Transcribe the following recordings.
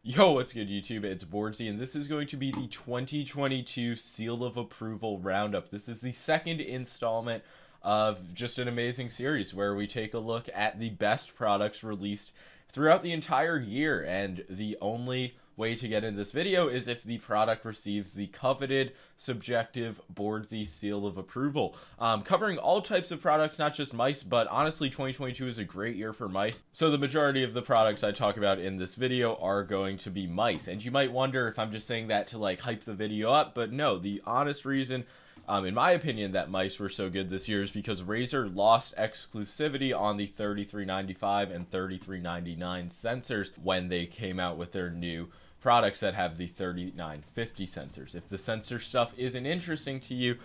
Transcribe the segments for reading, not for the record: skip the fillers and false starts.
Yo, what's good, YouTube? It's boardzy, and this is going to be the 2022 Seal of Approval Roundup. This is the second installment of just an amazing series where we take a look at the best products released throughout the entire year, and the only way to get in this video is if the product receives the coveted subjective boardzy seal of approval. Covering all types of products, not just mice, but honestly 2022 is a great year for mice, so the majority of the products I talk about in this video are going to be mice. And you might wonder if I'm just saying that to like hype the video up, but no, the honest reason in my opinion that mice were so good this year is because Razer lost exclusivity on the 3395 and 3399 sensors when they came out with their new products that have the 3950 sensors. If the sensor stuff isn't interesting to you,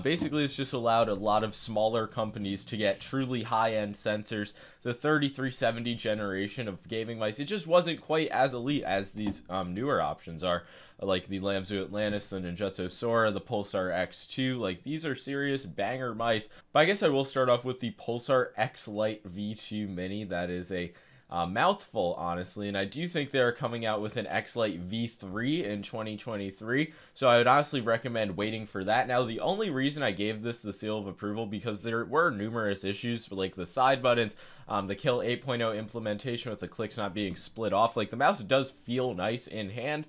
basically it's just allowed a lot of smaller companies to get truly high-end sensors. The 3370 generation of gaming mice, it just wasn't quite as elite as these newer options are, like the Lamzu Atlantis, the Ninjutso Sora, the Pulsar X2. Like, these are serious banger mice. But I guess I will start off with the Pulsar Xlite V2 Mini. That is a mouthful, honestly, and I do think they're coming out with an Xlite V3 in 2023, so I would honestly recommend waiting for that. Now, the only reason I gave this the seal of approval because there were numerous issues, like the side buttons, the Kill 8.0 implementation with the clicks not being split off. Like, the mouse does feel nice in hand.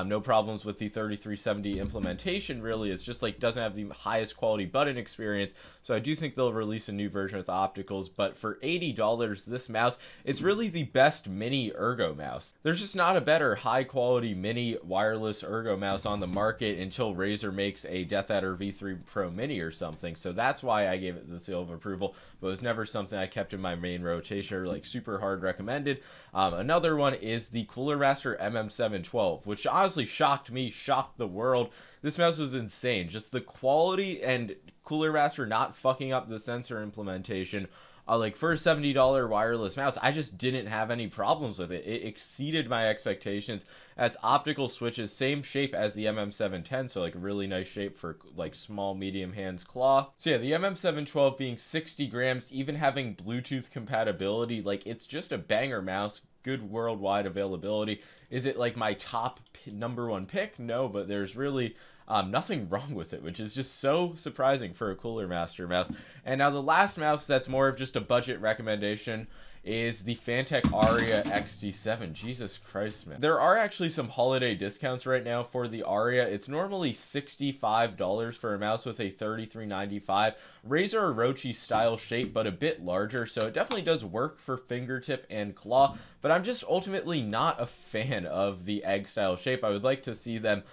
No problems with the 3370 implementation, really. It's just like doesn't have the highest quality button experience. So I do think they'll release a new version with opticals. But for $80, this mouse, it's really the best mini ergo mouse. There's just not a better high quality mini wireless ergo mouse on the market until Razer makes a DAV3 Pro Mini or something. So that's why I gave it the seal of approval. But it was never something I kept in my main rotation or like super hard recommended. Another one is the Cooler Master MM712, which honestly shocked me, shocked the world. This mouse was insane. Just the quality and Cooler Master not fucking up the sensor implementation. Like, for a $70 wireless mouse, I just didn't have any problems with it. It exceeded my expectations. As optical switches, same shape as the MM710, so like a really nice shape for like small, medium hands claw. So yeah, the MM712 being 60 grams, even having Bluetooth compatibility, like, it's just a banger mouse. Good worldwide availability. Is it like my top #1 pick? No, but there's really nothing wrong with it, which is just so surprising for a Cooler Master mouse. And now the last mouse that's more of just a budget recommendation is the Fantech Aria XD7. Jesus Christ, man. There are actually some holiday discounts right now for the Aria. It's normally $65 for a mouse with a 3395 Razer Orochi style shape, but a bit larger, so it definitely does work for fingertip and claw, but I'm just ultimately not a fan of the egg style shape. I would like to see them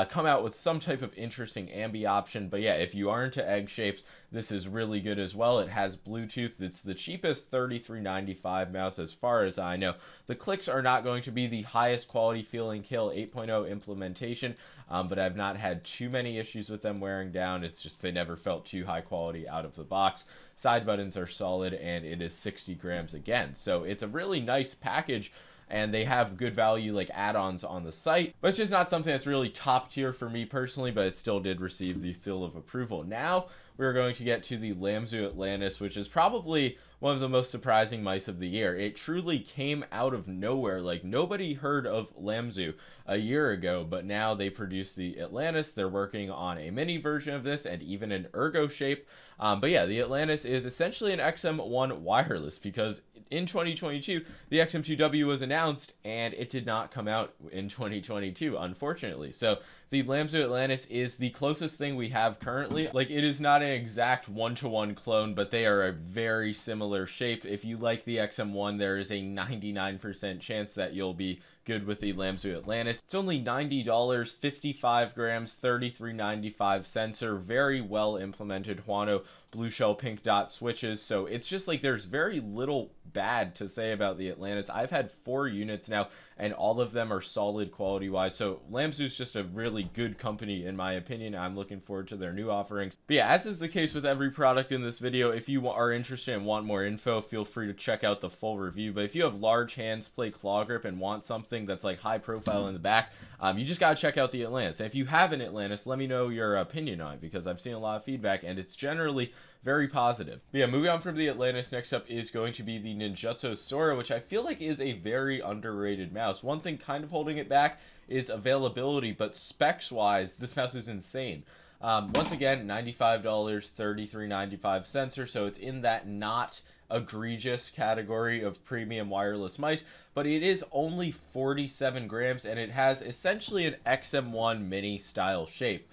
come out with some type of interesting ambi option. But yeah, if you are into egg shapes, this is really good as well. It has Bluetooth. It's the cheapest 3395 mouse as far as I know. The clicks are not going to be the highest quality feeling Kill 8.0 implementation, but I've not had too many issues with them wearing down. It's just they never felt too high quality out of the box. Side buttons are solid, and it is 60 grams again. So it's a really nice package, and they have good value like add-ons on the site, but it's just not something that's really top tier for me personally, but it still did receive the seal of approval. Now we're going to get to the Lamzu Atlantis, which is probably one of the most surprising mice of the year. It truly came out of nowhere. Like, nobody heard of Lamzu a year ago, but now they produce the Atlantis. They're working on a mini version of this and even an ergo shape. But yeah, the Atlantis is essentially an XM1 wireless, because in 2022, the XM2W was announced and it did not come out in 2022, unfortunately. So the Lamzu Atlantis is the closest thing we have currently. Like, it is not an exact one-to-one clone, but they are a very similar shape. If you like the XM1, there is a 99% chance that you'll be good with the Lamzu Atlantis. It's only $90, 55 grams, 3395 sensor, very well implemented Huano blue shell pink dot switches. So it's just like there's very little bad to say about the Atlantis. I've had 4 units now, and all of them are solid quality wise. So Lamzu's just a really good company in my opinion. I'm looking forward to their new offerings. But yeah, as is the case with every product in this video, if you are interested and want more info, feel free to check out the full review. But if you have large hands, play claw grip, and want something that's like high profile in the back, you just gotta check out the Atlantis. And if you have an Atlantis, let me know your opinion on it, because I've seen a lot of feedback and it's generally very positive. But yeah, moving on from the Atlantis, next up is going to be the Ninjutso Sora, which I feel like is a very underrated mouse. One thing kind of holding it back is availability, but specs-wise, this mouse is insane. Once again, $95, $33.95 sensor, so it's in that not egregious category of premium wireless mice, but it is only 47 grams, and it has essentially an XM1 mini style shape.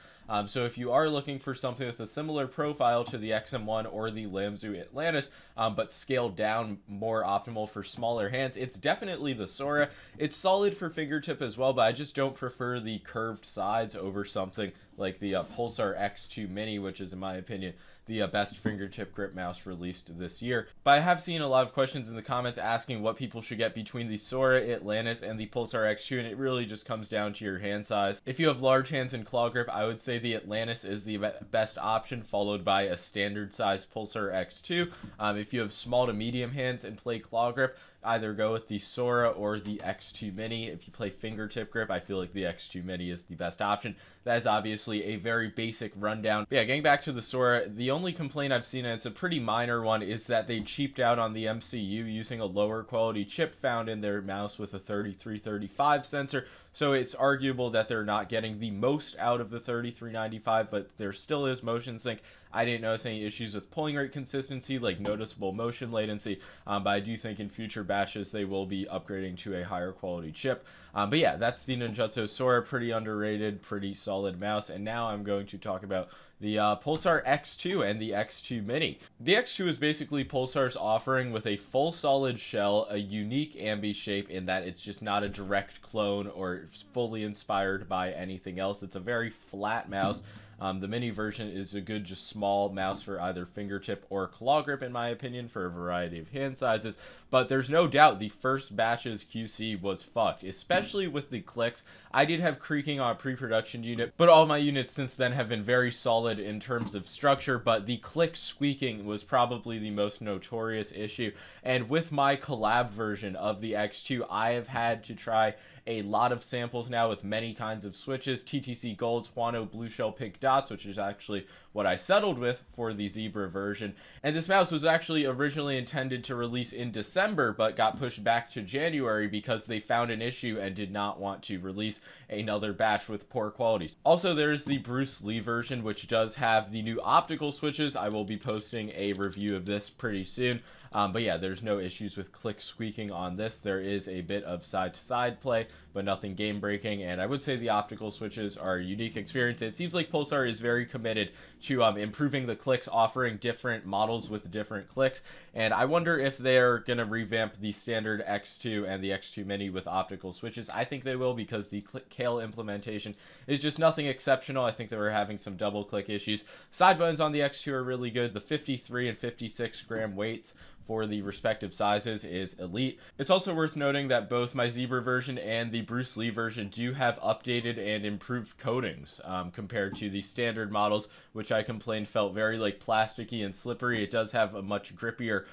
So if you are looking for something with a similar profile to the XM1 or the Lamzu Atlantis, but scaled down, more optimal for smaller hands, it's definitely the Sora. It's solid for fingertip as well, but I just don't prefer the curved sides over something like the Pulsar X2 Mini, which is, in my opinion, the best fingertip grip mouse released this year. But I have seen a lot of questions in the comments asking what people should get between the Sora, Atlantis, and the Pulsar X2, and it really just comes down to your hand size. If you have large hands and claw grip, I would say the Atlantis is the best option, followed by a standard size Pulsar X2. If you have small to medium hands and play claw grip, either go with the Sora or the X2 Mini. If you play fingertip grip, I feel like the X2 Mini is the best option. That is obviously a very basic rundown. But yeah, getting back to the Sora, the only complaint I've seen, and it's a pretty minor one, is that they cheaped out on the MCU using a lower quality chip found in their mouse with a 3335 sensor. So it's arguable that they're not getting the most out of the 3395, but there still is motion sync. I didn't notice any issues with pulling rate consistency, like noticeable motion latency, but I do think in future batches they will be upgrading to a higher quality chip. But yeah, that's the Ninjutso Sora, pretty underrated, pretty solid mouse. And now I'm going to talk about the Pulsar X2 and the X2 Mini. The X2 is basically Pulsar's offering with a full solid shell, a unique ambi shape in that it's just not a direct clone or fully inspired by anything else. It's a very flat mouse. The mini version is a good, just small mouse for either fingertip or claw grip, in my opinion, for a variety of hand sizes. But there's no doubt the first batch's QC was fucked, especially with the clicks. I did have creaking on a pre-production unit, but all my units since then have been very solid in terms of structure, but the click squeaking was probably the most notorious issue. And with my collab version of the X2, I have had to try a lot of samples now with many kinds of switches, TTC Golds, Huano Blue Shell Pink Dots, which is actually what I settled with for the Zebra version. And this mouse was actually originally intended to release in December, but got pushed back to January because they found an issue and did not want to release another batch with poor quality. Also, there's the Bruce Lee version, which does have the new optical switches. I will be posting a review of this pretty soon. But yeah, there's no issues with click squeaking on this. There is a bit of side-to-side play, but nothing game-breaking, and I would say the optical switches are a unique experience. It seems like Pulsar is very committed to improving the clicks, offering different models with different clicks, and I wonder if they're going to revamp the standard X2 and the X2 Mini with optical switches. I think they will, because the Kale implementation is just nothing exceptional. I think they were having some double-click issues. Side buttons on the X2 are really good. The 53 and 56 gram weights for the respective sizes is elite. It's also worth noting that both my Zebra version and the Bruce Lee version do have updated and improved coatings compared to the standard models, which I complained felt very like plasticky and slippery. It does have a much grippier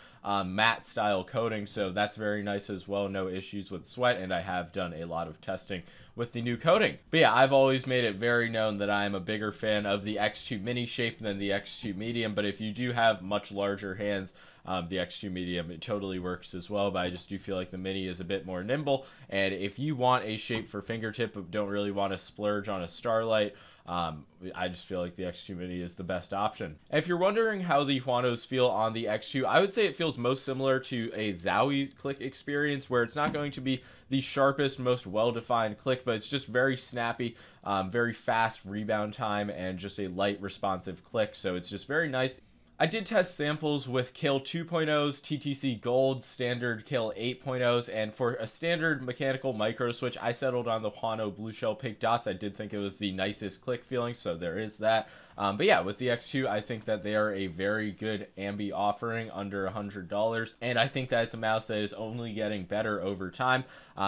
matte style coating, so that's very nice as well. No issues with sweat, and I have done a lot of testing with the new coating. But yeah, I've always made it very known that I am a bigger fan of the X2 Mini shape than the X2 Medium, but if you do have much larger hands, the X2 Medium, it totally works as well, but I just do feel like the Mini is a bit more nimble, and if you want a shape for fingertip but don't really want to splurge on a Starlight, I just feel like the X2 Mini is the best option. And if you're wondering how the Huanos feel on the X2, I would say it feels most similar to a Zowie click experience, where it's not going to be the sharpest, most well-defined click, but it's just very snappy, very fast rebound time, and just a light responsive click, so it's just very nice. I did test samples with Kill 2.0s, TTC Gold, standard Kill 8.0s, and for a standard mechanical micro switch, I settled on the Huano Blue Shell Pink Dots. I did think it was the nicest click feeling, so there is that. But yeah, with the X2, I think that they are a very good ambi offering under $100, and I think that it's a mouse that is only getting better over time.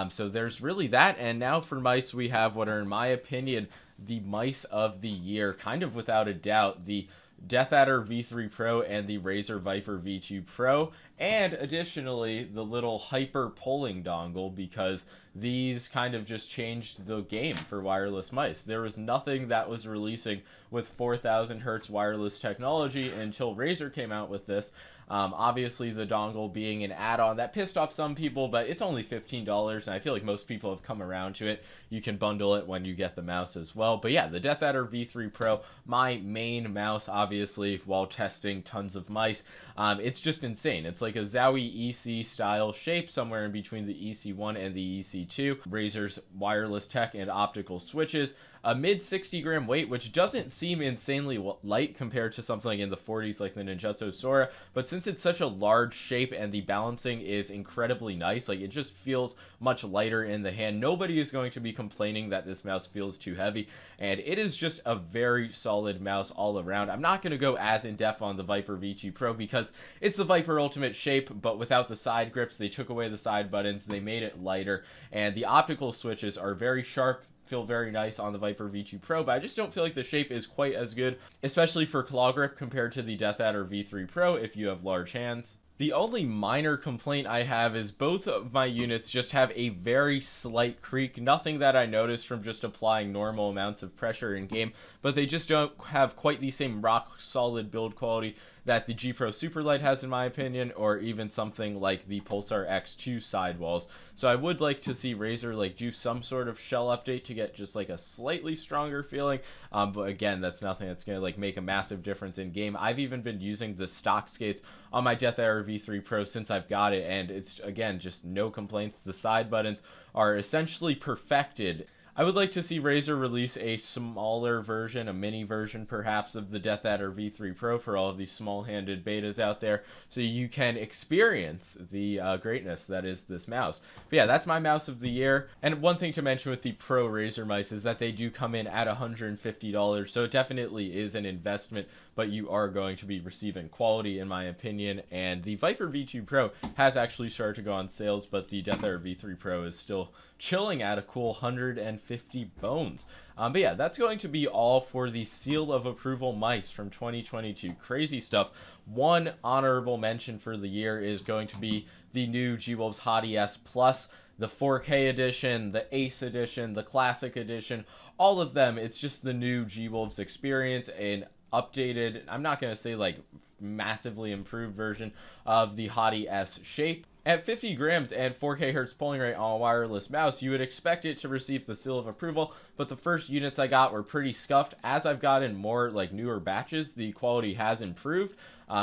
So there's really that, and now for mice, we have what are, in my opinion, the mice of the year, kind of without a doubt. The Death Adder V3 Pro and the Razer Viper V2 Pro, and additionally the little hyper polling dongle, because these kind of just changed the game for wireless mice. There was nothing that was releasing with 4000 hertz wireless technology until Razer came out with this. Obviously the dongle being an add-on that pissed off some people, but it's only $15, and I feel like most people have come around to it. You can bundle it when you get the mouse as well. But yeah, the Death Adder V3 Pro, my main mouse, obviously, while testing tons of mice. It's just insane. It's like a Zowie EC style shape, somewhere in between the EC1 and the EC2. Razer's wireless tech and optical switches. A mid 60 gram weight, which doesn't seem insanely light compared to something in the 40s like the Ninjutso Sora, but since it's such a large shape and the balancing is incredibly nice, like it just feels much lighter in the hand. Nobody is going to be complaining that this mouse feels too heavy, and it is just a very solid mouse all around. I'm not going to go as in-depth on the Viper V2 Pro because it's the Viper Ultimate shape, but without the side grips. They took away the side buttons, they made it lighter, and the optical switches are very sharp, feel very nice on the Viper V2 Pro, but I just don't feel like the shape is quite as good, especially for claw grip compared to the Death Adder V3 Pro if you have large hands. The only minor complaint I have is both of my units just have a very slight creak, nothing that I noticed from just applying normal amounts of pressure in game, but they just don't have quite the same rock solid build quality that the G Pro Superglides has, in my opinion, or even something like the Pulsar X2 sidewalls. So I would like to see Razer like do some sort of shell update to get just like a slightly stronger feeling, but again, that's nothing that's gonna like make a massive difference in game. I've even been using the stock skates on my Death Adder V3 Pro since I've got it, and it's again just no complaints. The side buttons are essentially perfected. I would like to see Razer release a smaller version, a mini version perhaps, of the Death Adder V3 Pro for all of these small-handed betas out there, so you can experience the greatness that is this mouse. But yeah, that's my mouse of the year. And one thing to mention with the Pro Razer mice is that they do come in at $150, so it definitely is an investment, but you are going to be receiving quality, in my opinion. And the Viper V2 Pro has actually started to go on sales, but the Death Adder V3 Pro is still chilling at a cool 150 bones. But yeah, that's going to be all for the Seal of Approval mice from 2022. Crazy stuff. One honorable mention for the year is going to be the new G-Wolves Hottie S Plus, the 4K edition, the Ace edition, the Classic edition, all of them. It's just the new G-Wolves experience, an updated, I'm not going to say like massively improved version of the Hottie S shape. At 50 grams and 4K hertz polling rate on a wireless mouse, you would expect it to receive the seal of approval, but the first units I got were pretty scuffed. As I've gotten more like newer batches, the quality has improved,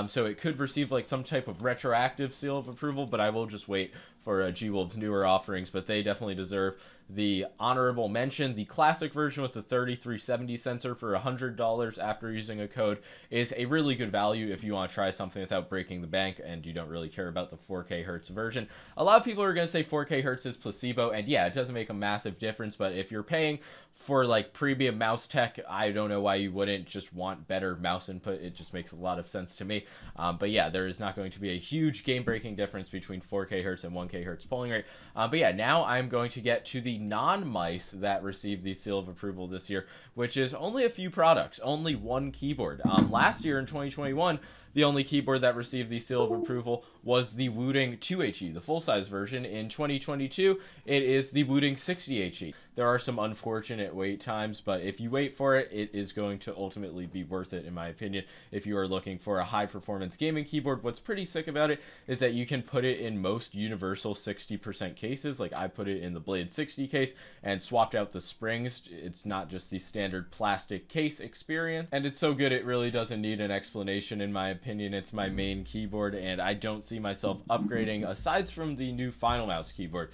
so it could receive like some type of retroactive seal of approval, but I will just wait for G-Wolves' newer offerings, but they definitely deserve the honorable mention. The classic version with the 3370 sensor for $100 after using a code is a really good value if you want to try something without breaking the bank and you don't really care about the 4K hertz version. A lot of people are going to say 4K hertz is placebo, and yeah, it doesn't make a massive difference, but if you're paying for like premium mouse tech, I don't know why you wouldn't just want better mouse input. It just makes a lot of sense to me. But yeah, there is not going to be a huge game-breaking difference between 4K hertz and 1K hertz polling rate. But yeah, now I'm going to get to the non-mice that received the seal of approval this year, which is only a few products, only one keyboard. Last year in 2021, the only keyboard that received the seal of approval was the Wooting 2HE, the full-size version. In 2022, it is the Wooting 60HE. There are some unfortunate wait times, but if you wait for it, it is going to ultimately be worth it, in my opinion, if you are looking for a high-performance gaming keyboard. What's pretty sick about it is that you can put it in most universal 60% cases. Like, I put it in the Blade 60 case and swapped out the springs. It's not just the standard plastic case experience, and it's so good it really doesn't need an explanation, in my opinion. It's my main keyboard, and I don't see myself upgrading aside from the new Final Mouse keyboard,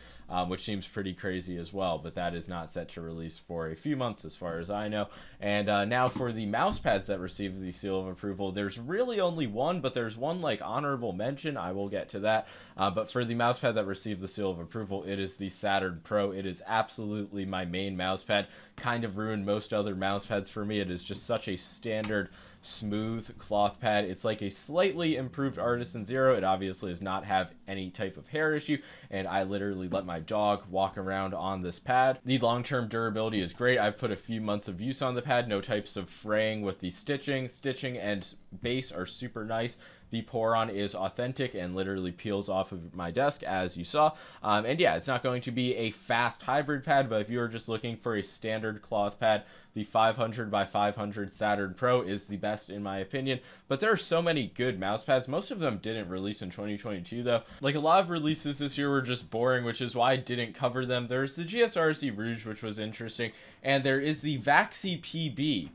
which seems pretty crazy as well, but that is not set to release for a few months as far as I know. And now for the mouse pads that received the seal of approval, there's really only one, but there's one like honorable mention. I will get to that. But for the mouse pad that received the seal of approval, it is the Saturn Pro. It is absolutely my main mouse pad. Kind of ruined most other mouse pads for me. It is just such a standard smooth cloth pad. It's like a slightly improved Artisan Zero. It obviously does not have any type of hair issue, and I literally let my dog walk around on this pad. The long-term durability is great. I've put a few months of use on the pad, no types of fraying with the stitching. Stitching and base are super nice. The pour-on is authentic and literally peels off of my desk, as you saw. And yeah, it's not going to be a fast hybrid pad, but if you're just looking for a standard cloth pad, the 500 by 500 Saturn Pro is the best in my opinion. But there are so many good mouse pads. Most of them didn't release in 2022 though. Like, a lot of releases this year were just boring, which is why I didn't cover them. There's the GSRC Rouge, which was interesting, and there is the Vaxee PB,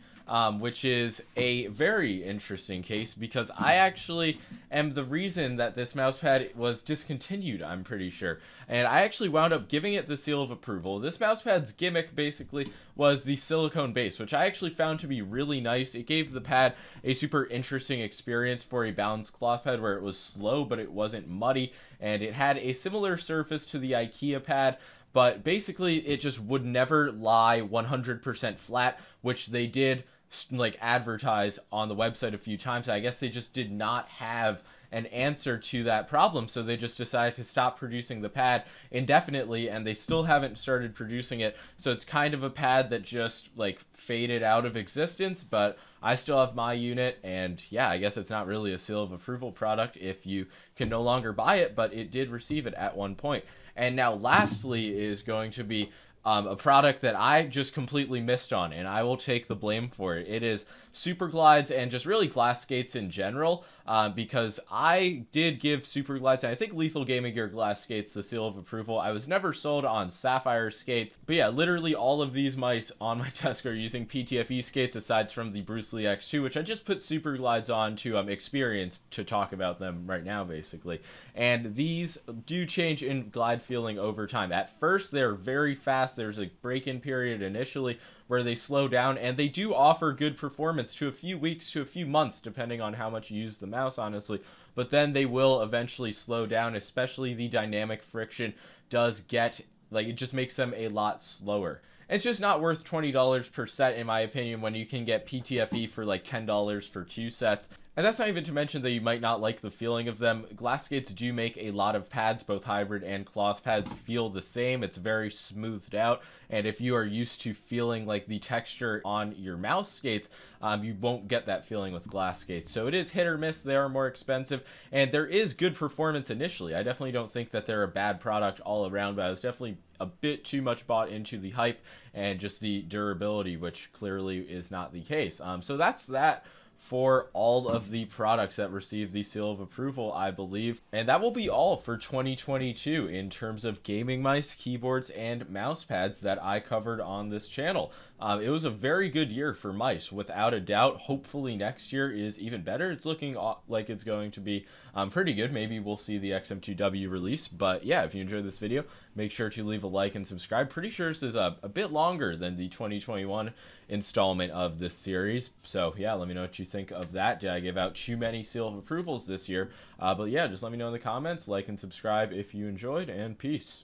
which is a very interesting case because I actually am the reason that this mousepad was discontinued, I'm pretty sure. And I actually wound up giving it the seal of approval. This mousepad's gimmick basically was the silicone base, which I actually found to be really nice. It gave the pad a super interesting experience for a balanced cloth pad where it was slow, but it wasn't muddy. And it had a similar surface to the IKEA pad, but basically it just would never lie 100% flat, which they did like advertise on the website a few times. I guess they just did not have an answer to that problem, so they just decided to stop producing the pad indefinitely, and they still haven't started producing it. So it's kind of a pad that just like faded out of existence, but I still have my unit, and yeah, I guess it's not really a seal of approval product if you can no longer buy it, but it did receive it at one point. And now lastly is going to be a product that I just completely missed on, and I will take the blame for it. It is Superglides and just really glass skates in general, because I did give Superglides, and I think Lethal Gaming Gear glass skates, the seal of approval. I was never sold on Sapphire skates, but yeah, literally all of these mice on my desk are using PTFE skates, aside from the Bruce Lee X2, which I just put Superglides on to experience, to talk about them right now, basically. And these do change in glide feeling over time. At first, they're very fast. There's a break-in period initially where they slow down, and they do offer good performance to a few weeks to a few months, depending on how much you use the mouse, honestly. But then they will eventually slow down, especially the dynamic friction does get, like, it just makes them a lot slower. It's just not worth $20 per set, in my opinion, when you can get PTFE for like $10 for 2 sets. And that's not even to mention that you might not like the feeling of them. Glass skates do make a lot of pads, both hybrid and cloth pads, feel the same. It's very smoothed out, and if you are used to feeling like the texture on your mouse skates, you won't get that feeling with glass skates. So it is hit or miss. They are more expensive, and there is good performance initially. I definitely don't think that they're a bad product all around, but I was definitely a bit too much bought into the hype and just the durability, which clearly is not the case. So that's that for all of the products that receive the seal of approval, I believe. And that will be all for 2022 in terms of gaming mice, keyboards, and mouse pads that I covered on this channel. It was a very good year for mice, without a doubt. Hopefully next year is even better. It's looking like it's going to be pretty good. Maybe we'll see the XM2W release. But yeah, if you enjoyed this video, make sure to leave a like and subscribe. Pretty sure this is a bit longer than the 2021 installment of this series. So yeah, let me know what you think of that. Did I give out too many seal of approvals this year? But yeah, just let me know in the comments. Like and subscribe if you enjoyed, and peace.